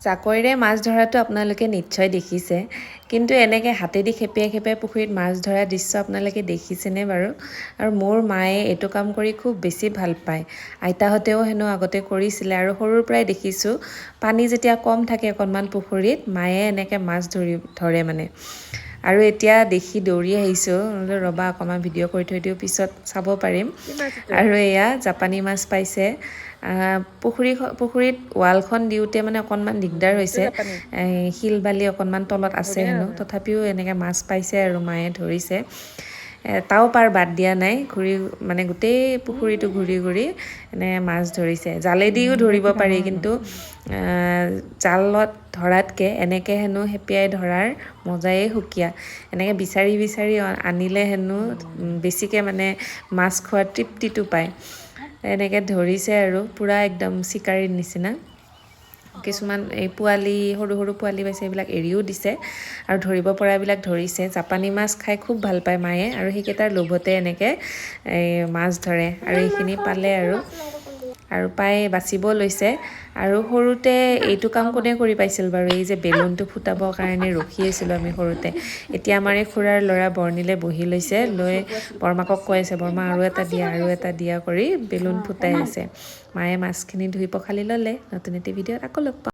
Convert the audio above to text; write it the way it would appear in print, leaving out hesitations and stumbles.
জাকৈৰে মাছ ধৰাটো আপোনালোকে নিশ্চয় দেখিছে, কিন্তু এনেকৈ হাতেদি খেপিয়াই খেপিয়াই পুখুৰীত মাছ ধৰা দৃশ্য আপোনালোকে দেখিছেনে বাৰু? আৰু মোৰ মায়ে এইটো কাম কৰি খুব বেছি ভাল পায়। আইতাহঁতেও হেনো আগতে কৰিছিলে আৰু সৰুৰ পৰাই দেখিছোঁ পানী যেতিয়া কম থাকে অকণমান পুখুৰীত মায়ে এনেকৈ মাছ ধৰে মানে। আৰু এতিয়া দেখি দৌৰি আহিছোঁ, ৰ'বা অকণমান ভিডিঅ' কৰি থৈ দিওঁ, পিছত চাব পাৰিম। আৰু এয়া জাপানী মাছ পাইছে। পুখুৰীত ৱালখন দিওঁতে মানে অকণমান দিগদাৰ হৈছে, শিল বালি অকণমান তলত আছে হেনো, তথাপিও এনেকৈ মাছ পাইছে আৰু মায়ে ধৰিছে। এটাও পাৰ বাদ দিয়া নাই, মানে গোটেই পুখুৰীটো ঘূৰি ঘূৰি মাছ ধৰিছে। জালেদিও ধৰিব পাৰি, কিন্তু জালত ধৰাতকৈ এনেকৈ হেনো হেপিয়াই ধৰাৰ মজাই সুকীয়া। এনেকৈ বিচাৰি বিচাৰি আনিলে হেনো বেছিকৈ মানে মাছ খোৱাৰ তৃপ্তিটো পায়। এনেকৈ ধৰিছে আৰু পূৰা একদম চিকাৰীৰ নিচিনা। কিছুমান এই পোৱালি সৰু সৰু পোৱালি পাইছে, এইবিলাক এৰিও দিছে আৰু ধৰিব পৰাবিলাক ধৰিছে। জাপানী মাছ খাই খুব ভাল পায় মায়ে, আৰু সেইকেইটাৰ লোভতে এনেকৈ মাছ ধৰে। আৰু এইখিনি পালে আৰু পাই বাচিব লৈছে। আৰু সৰুতে এইটো কাম কোনে কৰি পাইছিল বাৰু? এই যে বেলুনটো ফুটাবৰ কাৰণে ৰখি আছিলোঁ আমি সৰুতে। এতিয়া আমাৰ এই খুৰাৰ ল'ৰা বৰ্ণিলে বহি লৈছে, লৈ বৰমাকক কৈ আছে, বৰমা আৰু এটা দিয়া কৰি বেলুন ফুটাই আছে। মায়ে মাছখিনি ধুই পখালি ল'লে। নতুন এটি ভিডিঅ'ত আকৌ লগ পাম।